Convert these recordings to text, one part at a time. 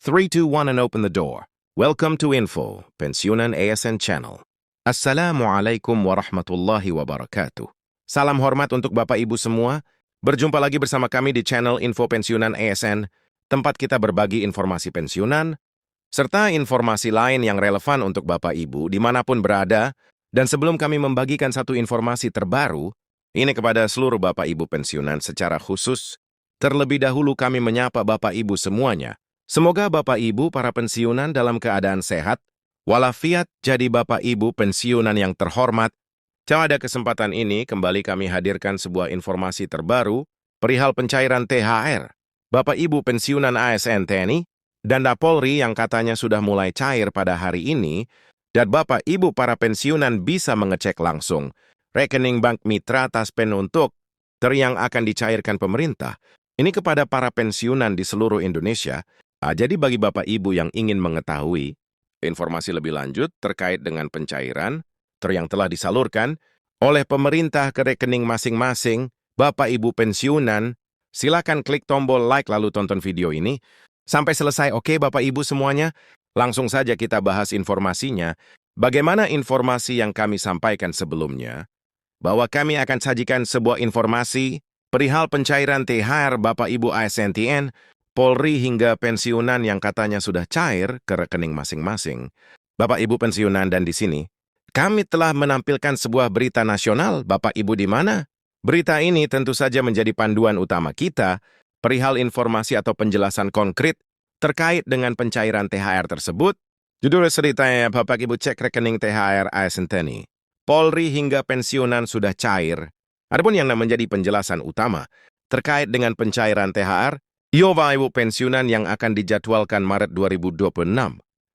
3, 2, 1 and open the door. Welcome to Info, Pensiunan ASN Channel. Assalamualaikum warahmatullahi wabarakatuh. Salam hormat untuk Bapak Ibu semua. Berjumpa lagi bersama kami di channel Info Pensiunan ASN, tempat kita berbagi informasi pensiunan, serta informasi lain yang relevan untuk Bapak Ibu dimanapun berada. Dan sebelum kami membagikan satu informasi terbaru, ini kepada seluruh Bapak Ibu pensiunan secara khusus, terlebih dahulu kami menyapa Bapak Ibu semuanya. Semoga Bapak Ibu para pensiunan dalam keadaan sehat, walafiat. Jadi Bapak Ibu pensiunan yang terhormat, pada kesempatan ini kembali kami hadirkan sebuah informasi terbaru perihal pencairan THR. Bapak Ibu pensiunan ASN TNI dan Polri yang katanya sudah mulai cair pada hari ini, dan Bapak Ibu para pensiunan bisa mengecek langsung rekening bank mitra Taspen untuk yang akan dicairkan pemerintah. Ini kepada para pensiunan di seluruh Indonesia. Jadi bagi Bapak Ibu yang ingin mengetahui informasi lebih lanjut terkait dengan pencairan yang telah disalurkan oleh pemerintah ke rekening masing-masing Bapak Ibu pensiunan, silakan klik tombol like lalu tonton video ini sampai selesai. Oke Bapak Ibu semuanya, langsung saja kita bahas informasinya. Bagaimana informasi yang kami sampaikan sebelumnya, bahwa kami akan sajikan sebuah informasi perihal pencairan THR Bapak Ibu ASN TN, Polri hingga pensiunan yang katanya sudah cair ke rekening masing-masing Bapak Ibu pensiunan. Dan di sini kami telah menampilkan sebuah berita nasional. Bapak Ibu di mana? Berita ini tentu saja menjadi panduan utama kita perihal informasi atau penjelasan konkret terkait dengan pencairan THR tersebut. Judul ceritanya, Bapak Ibu cek rekening THR ASN TNI, Polri hingga pensiunan sudah cair. Adapun yang menjadi penjelasan utama terkait dengan pencairan THR, Bapak Ibu pensiunan yang akan dijadwalkan Maret 2026.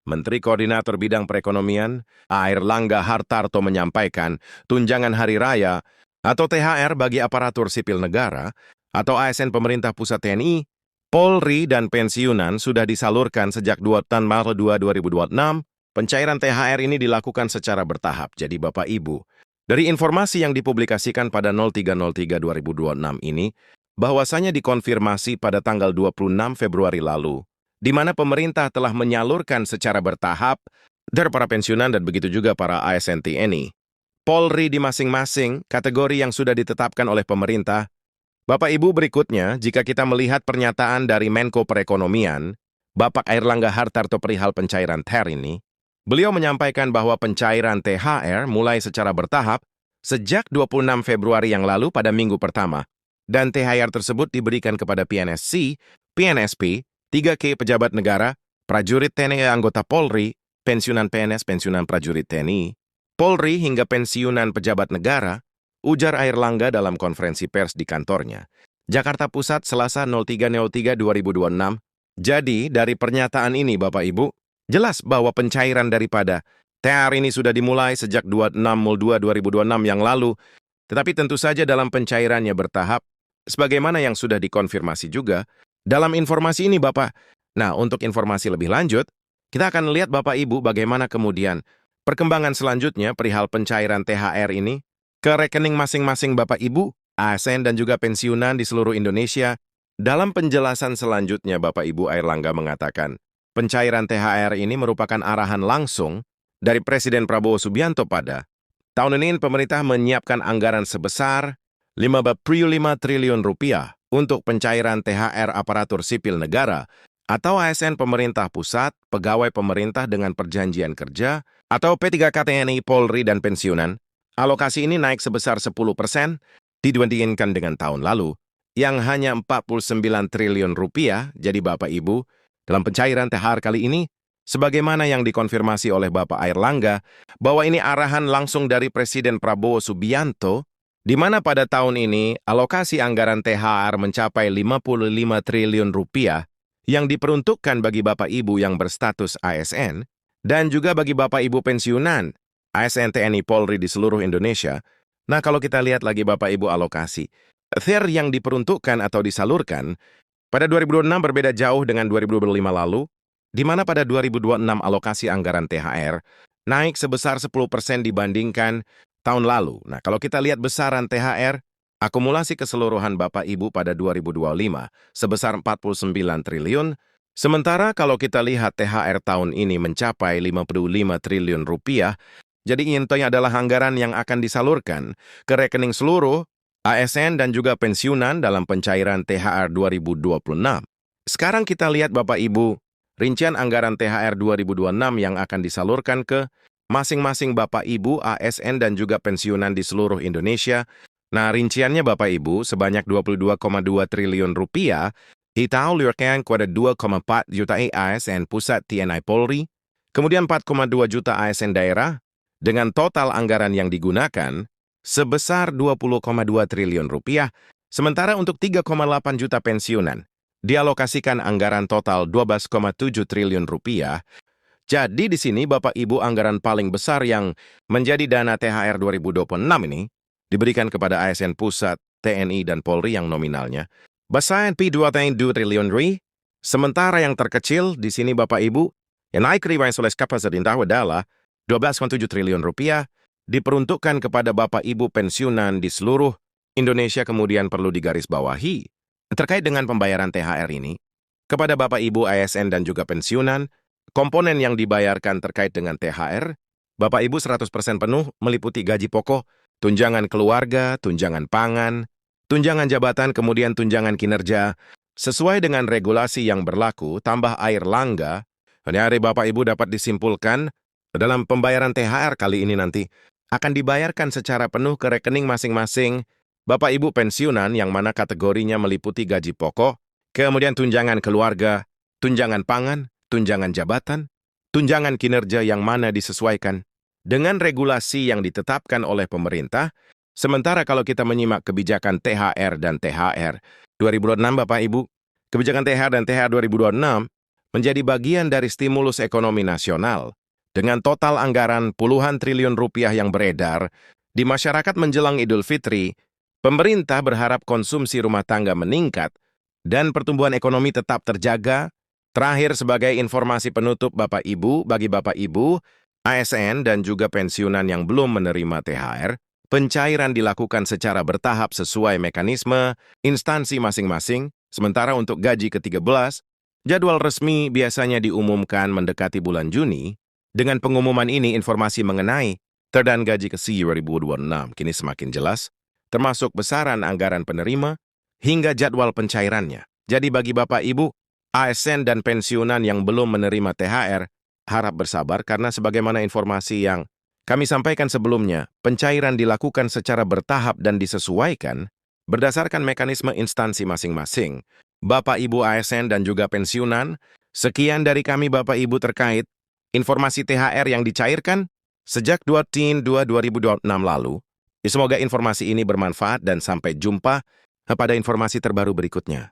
Menteri Koordinator Bidang Perekonomian, Airlangga Hartarto menyampaikan tunjangan hari raya atau THR bagi aparatur sipil negara atau ASN pemerintah pusat TNI, Polri dan pensiunan sudah disalurkan sejak 2 Maret 2026. Pencairan THR ini dilakukan secara bertahap. Jadi Bapak Ibu, dari informasi yang dipublikasikan pada 03/03/2026 ini, bahwasanya dikonfirmasi pada tanggal 26 Februari lalu, di mana pemerintah telah menyalurkan secara bertahap dari para pensiunan dan begitu juga para ASN TNI, Polri di masing-masing kategori yang sudah ditetapkan oleh pemerintah. Bapak Ibu berikutnya, jika kita melihat pernyataan dari Menko Perekonomian, Bapak Airlangga Hartarto perihal pencairan THR ini, beliau menyampaikan bahwa pencairan THR mulai secara bertahap sejak 26 Februari yang lalu pada minggu pertama. Dan THR tersebut diberikan kepada PNSC, PNSP, 3K pejabat negara, prajurit TNI anggota Polri, pensiunan PNS, pensiunan prajurit TNI, Polri hingga pensiunan pejabat negara, ujar Airlangga dalam konferensi pers di kantornya, Jakarta Pusat, Selasa 03/03/2026. Jadi dari pernyataan ini Bapak Ibu, jelas bahwa pencairan daripada THR ini sudah dimulai sejak 26/02/2026 yang lalu, tetapi tentu saja dalam pencairannya bertahap, sebagaimana yang sudah dikonfirmasi juga dalam informasi ini Bapak. Nah, untuk informasi lebih lanjut, kita akan lihat Bapak Ibu bagaimana kemudian perkembangan selanjutnya perihal pencairan THR ini ke rekening masing-masing Bapak Ibu, ASN dan juga pensiunan di seluruh Indonesia. Dalam penjelasan selanjutnya Bapak Ibu, Airlangga mengatakan, pencairan THR ini merupakan arahan langsung dari Presiden Prabowo Subianto pada tahun ini. Pemerintah menyiapkan anggaran sebesar 5,5 triliun rupiah untuk pencairan THR aparatur sipil negara atau ASN pemerintah pusat, pegawai pemerintah dengan perjanjian kerja, atau P3K TNI, Polri, dan pensiunan. Alokasi ini naik sebesar 10% dibandingkan dengan tahun lalu, yang hanya 49 triliun rupiah. Jadi Bapak Ibu, dalam pencairan THR kali ini, sebagaimana yang dikonfirmasi oleh Bapak Airlangga, bahwa ini arahan langsung dari Presiden Prabowo Subianto, di mana pada tahun ini alokasi anggaran THR mencapai 55 triliun rupiah yang diperuntukkan bagi Bapak Ibu yang berstatus ASN dan juga bagi Bapak Ibu pensiunan ASN TNI Polri di seluruh Indonesia. Nah, kalau kita lihat lagi Bapak Ibu alokasi THR yang diperuntukkan atau disalurkan pada 2026 berbeda jauh dengan 2025 lalu, di mana pada 2026 alokasi anggaran THR naik sebesar 10% dibandingkan tahun lalu. Nah, kalau kita lihat besaran THR, akumulasi keseluruhan Bapak Ibu pada 2025 sebesar 49 triliun, Sementara kalau kita lihat THR tahun ini mencapai 55 triliun rupiah, jadi intinya adalah anggaran yang akan disalurkan ke rekening seluruh ASN dan juga pensiunan dalam pencairan THR 2026. Sekarang kita lihat Bapak Ibu, rincian anggaran THR 2026 yang akan disalurkan ke masing-masing Bapak Ibu ASN dan juga pensiunan di seluruh Indonesia. Nah, rinciannya Bapak Ibu sebanyak 22,2 triliun rupiah disalurkan kepada 2,4 juta ASN pusat TNI Polri, kemudian 4,2 juta ASN daerah, dengan total anggaran yang digunakan sebesar 20,2 triliun rupiah, sementara untuk 3,8 juta pensiunan, dialokasikan anggaran total 12,7 triliun rupiah. Jadi di sini Bapak Ibu anggaran paling besar yang menjadi dana THR 2026 ini diberikan kepada ASN Pusat, TNI, dan Polri yang nominalnya besar 2,2 triliun rupiah, sementara yang terkecil di sini Bapak Ibu yang naik riwayat oleh kapasitas adalah 12,7 triliun rupiah diperuntukkan kepada Bapak Ibu pensiunan di seluruh Indonesia. Kemudian perlu digarisbawahi terkait dengan pembayaran THR ini kepada Bapak Ibu ASN dan juga pensiunan, komponen yang dibayarkan terkait dengan THR, Bapak Ibu 100% penuh meliputi gaji pokok, tunjangan keluarga, tunjangan pangan, tunjangan jabatan, kemudian tunjangan kinerja, sesuai dengan regulasi yang berlaku, tambah air langga. Dari Bapak Ibu dapat disimpulkan dalam pembayaran THR kali ini nanti akan dibayarkan secara penuh ke rekening masing-masing Bapak Ibu pensiunan yang mana kategorinya meliputi gaji pokok, kemudian tunjangan keluarga, tunjangan pangan, tunjangan jabatan, tunjangan kinerja yang mana disesuaikan dengan regulasi yang ditetapkan oleh pemerintah. Sementara kalau kita menyimak kebijakan THR dan THR 2026 Bapak Ibu, kebijakan THR dan THR 2026 menjadi bagian dari stimulus ekonomi nasional dengan total anggaran puluhan triliun rupiah yang beredar di masyarakat menjelang Idul Fitri. Pemerintah berharap konsumsi rumah tangga meningkat dan pertumbuhan ekonomi tetap terjaga. Terakhir, sebagai informasi penutup Bapak Ibu, bagi Bapak Ibu, ASN dan juga pensiunan yang belum menerima THR, pencairan dilakukan secara bertahap sesuai mekanisme instansi masing-masing. Sementara untuk gaji ke-13, jadwal resmi biasanya diumumkan mendekati bulan Juni. Dengan pengumuman ini, informasi mengenai dan gaji ke-10 2026 kini semakin jelas, termasuk besaran anggaran penerima hingga jadwal pencairannya. Jadi bagi Bapak Ibu, ASN dan pensiunan yang belum menerima THR, harap bersabar karena sebagaimana informasi yang kami sampaikan sebelumnya, pencairan dilakukan secara bertahap dan disesuaikan berdasarkan mekanisme instansi masing-masing. Bapak Ibu ASN dan juga pensiunan, sekian dari kami Bapak Ibu terkait informasi THR yang dicairkan sejak 2026 lalu. Semoga informasi ini bermanfaat dan sampai jumpa pada informasi terbaru berikutnya.